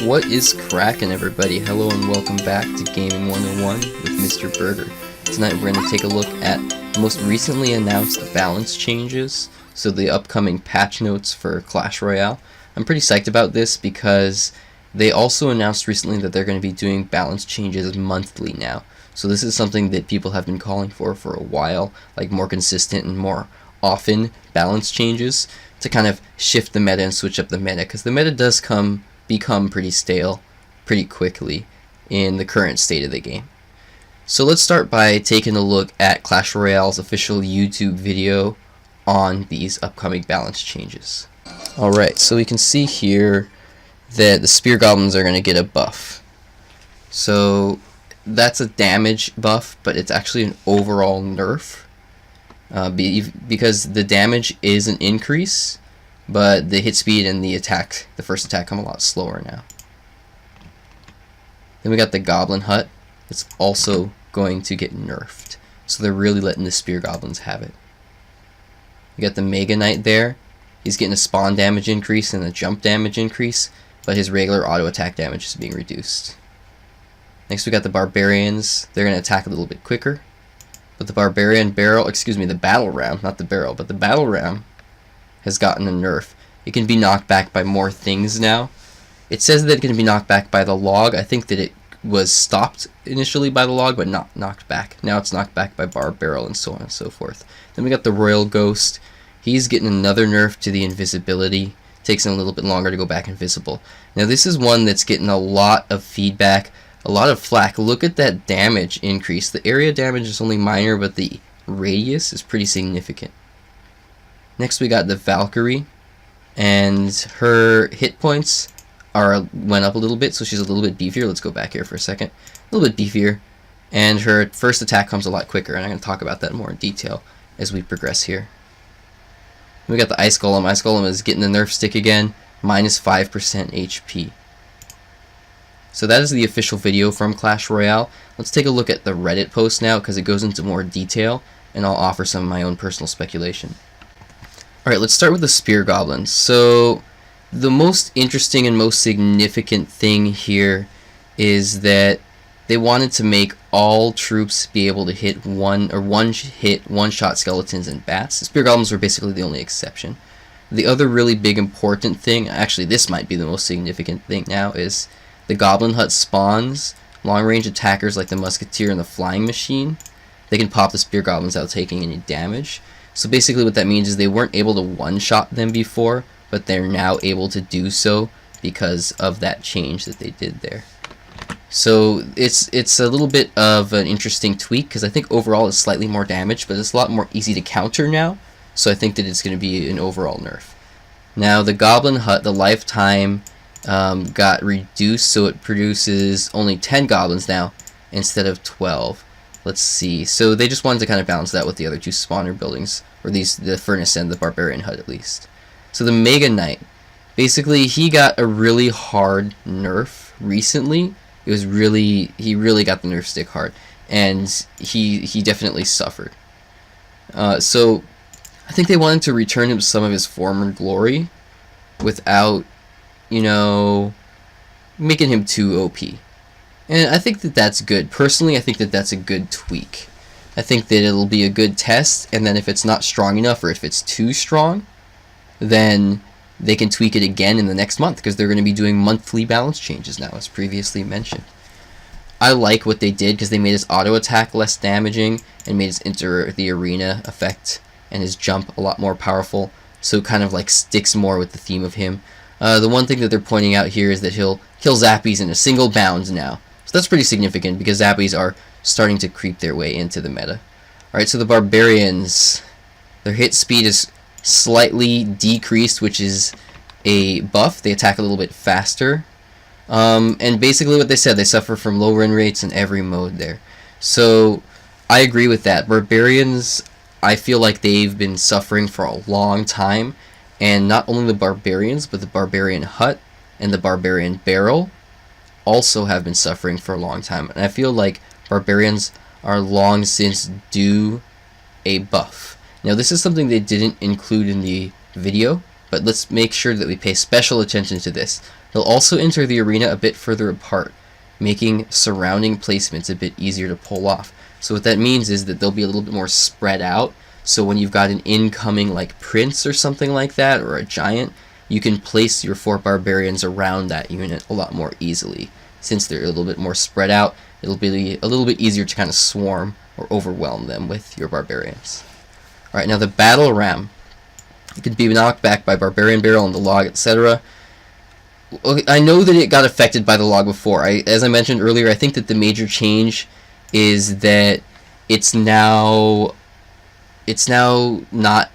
What is crackin', everybody? Hello and welcome back to Gaming 101 with Mr. Berger. Tonight we're going to take a look at the most recently announced balance changes, so the upcoming patch notes for Clash Royale. I'm pretty psyched about this because they also announced recently that they're going to be doing balance changes monthly now. So this is something that people have been calling for a while, like more consistent and more often balance changes to kind of shift the meta and switch up the meta, because the meta does become pretty stale pretty quickly in the current state of the game. So let's start by taking a look at Clash Royale's official YouTube video on these upcoming balance changes. Alright, so we can see here that the Spear Goblins are going to get a buff. So that's a damage buff, but it's actually an overall nerf. Because the damage is an increase, but the hit speed and the first attack come a lot slower now. Then we got the Goblin Hut. It's also going to get nerfed. So they're really letting the Spear Goblins have it. We got the Mega Knight there. He's getting a spawn damage increase and a jump damage increase, but his regular auto attack damage is being reduced. Next we got the Barbarians. They're going to attack a little bit quicker. But the the Battle Ram, not the barrel, but the Battle Ram has gotten a nerf. It can be knocked back by more things now. It says that it can be knocked back by the log. I think that it was stopped initially by the log, but not knocked back. Now it's knocked back by barrel and so on and so forth. Then we got the Royal Ghost. He's getting another nerf to the invisibility. Takes him a little bit longer to go back invisible. Now this is one that's getting a lot of feedback, a lot of flack. Look at that damage increase. The area damage is only minor, but the radius is pretty significant. Next we got the Valkyrie, and her hit points went up a little bit, so she's a little bit beefier. Let's go back here for a second. A little bit beefier, and her first attack comes a lot quicker, and I'm going to talk about that more in detail as we progress here. We got the Ice Golem. Ice Golem is getting the nerf stick again, minus 5% HP. So that is the official video from Clash Royale. Let's take a look at the Reddit post now, because it goes into more detail, and I'll offer some of my own personal speculation. Alright, let's start with the Spear Goblins. So the most interesting and most significant thing here is that they wanted to make all troops be able to hit one-shot skeletons and bats. The Spear Goblins were basically the only exception. The other really big important thing, actually this might be the most significant thing now, is the Goblin Hut spawns long-range attackers like the Musketeer and the Flying Machine. They can pop the Spear Goblins without taking any damage. So basically what that means is they weren't able to one-shot them before, but they're now able to do so because of that change that they did there. So it's a little bit of an interesting tweak, because I think overall it's slightly more damage, but it's a lot more easy to counter now. So I think that it's going to be an overall nerf. Now the Goblin Hut, the lifetime got reduced, so it produces only 10 goblins now instead of 12. Let's see. So they just wanted to kind of balance that with the other two spawner buildings, or the Furnace and the Barbarian Hut at least. So the Mega Knight, basically he got a really hard nerf recently. He really got the nerf stick hard, and he definitely suffered. So I think they wanted to return him some of his former glory without, making him too OP. And I think that that's good. Personally, I think that that's a good tweak. I think that it'll be a good test, and then if it's not strong enough, or if it's too strong, then they can tweak it again in the next month, because they're going to be doing monthly balance changes now, as previously mentioned. I like what they did, because they made his auto attack less damaging, and made his enter the arena effect and his jump a lot more powerful, so it kind of like sticks more with the theme of him. The one thing that they're pointing out here is that he'll kill Zappies in a single bound now. So that's pretty significant, because Zappies are starting to creep their way into the meta. Alright, so the Barbarians, their hit speed is slightly decreased, which is a buff. They attack a little bit faster. And basically what they said, they suffer from low run rates in every mode there. So I agree with that. Barbarians, I feel like they've been suffering for a long time. And not only the Barbarians, but the Barbarian Hut and the Barbarian Barrel also have been suffering for a long time. And I feel like Barbarians are long since due a buff. Now this is something they didn't include in the video, but let's make sure that we pay special attention to this. They'll also enter the arena a bit further apart, making surrounding placements a bit easier to pull off. So what that means is that they'll be a little bit more spread out, so when you've got an incoming like prince or something like that, or a giant, you can place your 4 barbarians around that unit a lot more easily. Since they're a little bit more spread out, it'll be a little bit easier to kind of swarm or overwhelm them with your barbarians. Alright, now the battle ram. It can be knocked back by barbarian barrel and the log, etc. I know that it got affected by the log before. As I mentioned earlier, I think that the major change is that it's now not,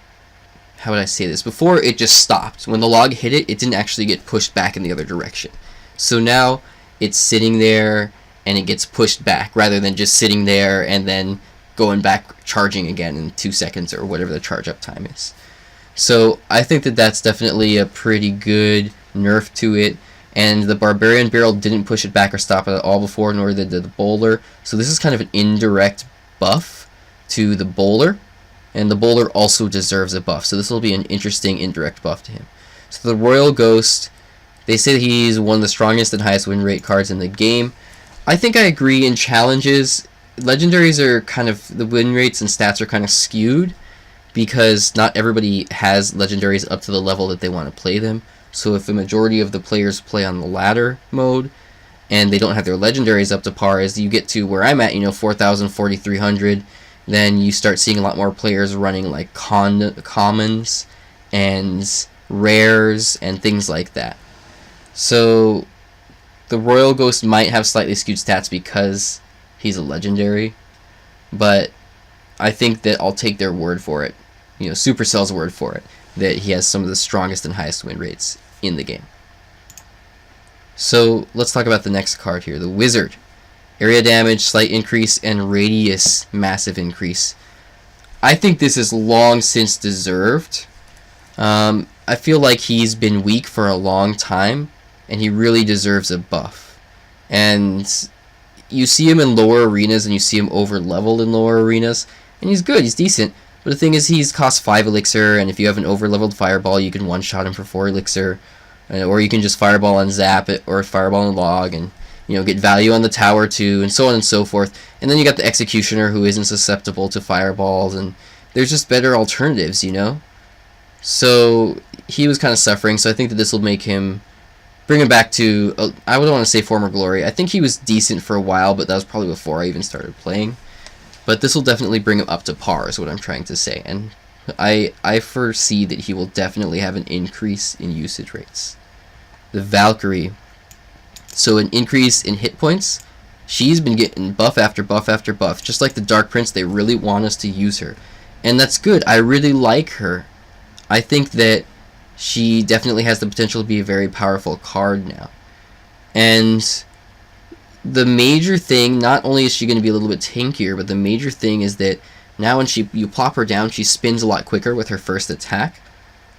how would I say this? Before it just stopped. When the log hit it, it didn't actually get pushed back in the other direction. So now it's sitting there and it gets pushed back rather than just sitting there and then going back charging again in 2 seconds or whatever the charge up time is. So I think that that's definitely a pretty good nerf to it, and the barbarian barrel didn't push it back or stop it at all before, nor did the bowler. So this is kind of an indirect buff to the bowler, and the bowler also deserves a buff. So this will be an interesting indirect buff to him. So the Royal Ghost, they say that he's one of the strongest and highest win rate cards in the game. I think I agree. In challenges, legendaries are kind of, the win rates and stats are kind of skewed because not everybody has legendaries up to the level that they want to play them. So if the majority of the players play on the ladder mode and they don't have their legendaries up to par, as you get to where I'm at, 4,000, 4,300, then you start seeing a lot more players running like commons and rares and things like that. So the Royal Ghost might have slightly skewed stats because he's a legendary, but I think that I'll take their word for it, Supercell's word for it, that he has some of the strongest and highest win rates in the game. So let's talk about the next card here, the Wizard. Area damage, slight increase, and radius, massive increase. I think this is long since deserved. I feel like he's been weak for a long time, and he really deserves a buff. And you see him in lower arenas, and you see him over-leveled in lower arenas, and he's good, he's decent. But the thing is, he's cost 5 elixir, and if you have an over-leveled fireball, you can one-shot him for 4 elixir. Or you can just fireball and zap it, or fireball and log, and get value on the tower too, and so on and so forth. And then you got the Executioner, who isn't susceptible to fireballs, and there's just better alternatives, So he was kind of suffering, so I think that this will make him, bring him back to, I wouldn't want to say former glory. I think he was decent for a while, but that was probably before I even started playing. But this will definitely bring him up to par, is what I'm trying to say. And I foresee that he will definitely have an increase in usage rates. The Valkyrie. So an increase in hit points. She's been getting buff after buff after buff. Just like the Dark Prince, they really want us to use her. And that's good. I really like her. I think that she definitely has the potential to be a very powerful card now. And the major thing, not only is she going to be a little bit tankier, but the major thing is that now when you plop her down, she spins a lot quicker with her first attack.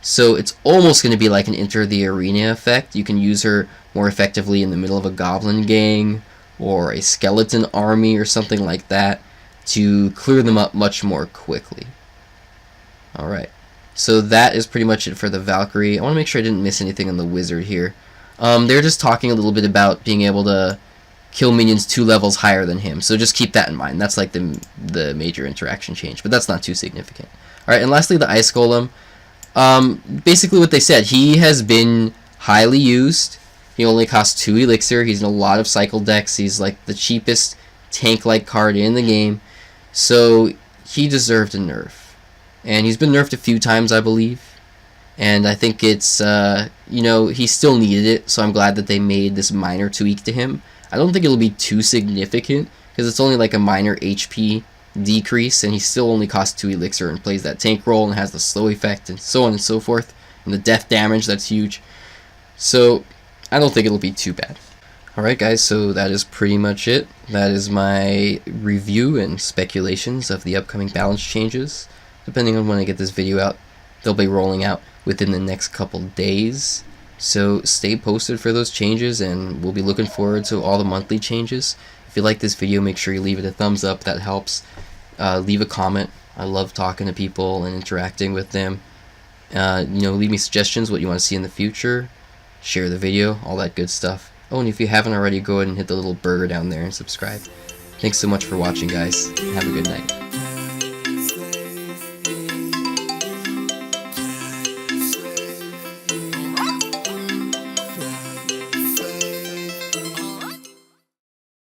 So it's almost going to be like an enter the arena effect. You can use her more effectively in the middle of a goblin gang or a skeleton army or something like that to clear them up much more quickly. Alright, so that is pretty much it for the Valkyrie. I want to make sure I didn't miss anything on the Wizard here. They're just talking a little bit about being able to kill minions 2 levels higher than him, so just keep that in mind. That's like the major interaction change, but that's not too significant. Alright, and lastly the Ice Golem. Basically what they said, he has been highly used. He only costs 2 elixir. He's in a lot of cycle decks. He's like the cheapest tank-like card in the game. So he deserved a nerf. And he's been nerfed a few times, I believe. And I think it's, he still needed it, so I'm glad that they made this minor tweak to him. I don't think it'll be too significant, because it's only like a minor HP decrease, and he still only costs 2 elixir and plays that tank role and has the slow effect and so on and so forth. And the death damage, that's huge. So I don't think it'll be too bad. Alright guys, so that is pretty much it. That is my review and speculations of the upcoming balance changes. Depending on when I get this video out, they'll be rolling out within the next couple days. So stay posted for those changes, and we'll be looking forward to all the monthly changes. If you like this video, make sure you leave it a thumbs up. That helps. Leave a comment. I love talking to people and interacting with them. You know, leave me suggestions what you want to see in the future. Share the video, all that good stuff. Oh, and if you haven't already, go ahead and hit the little burger down there and subscribe. Thanks so much for watching, guys. Have a good night.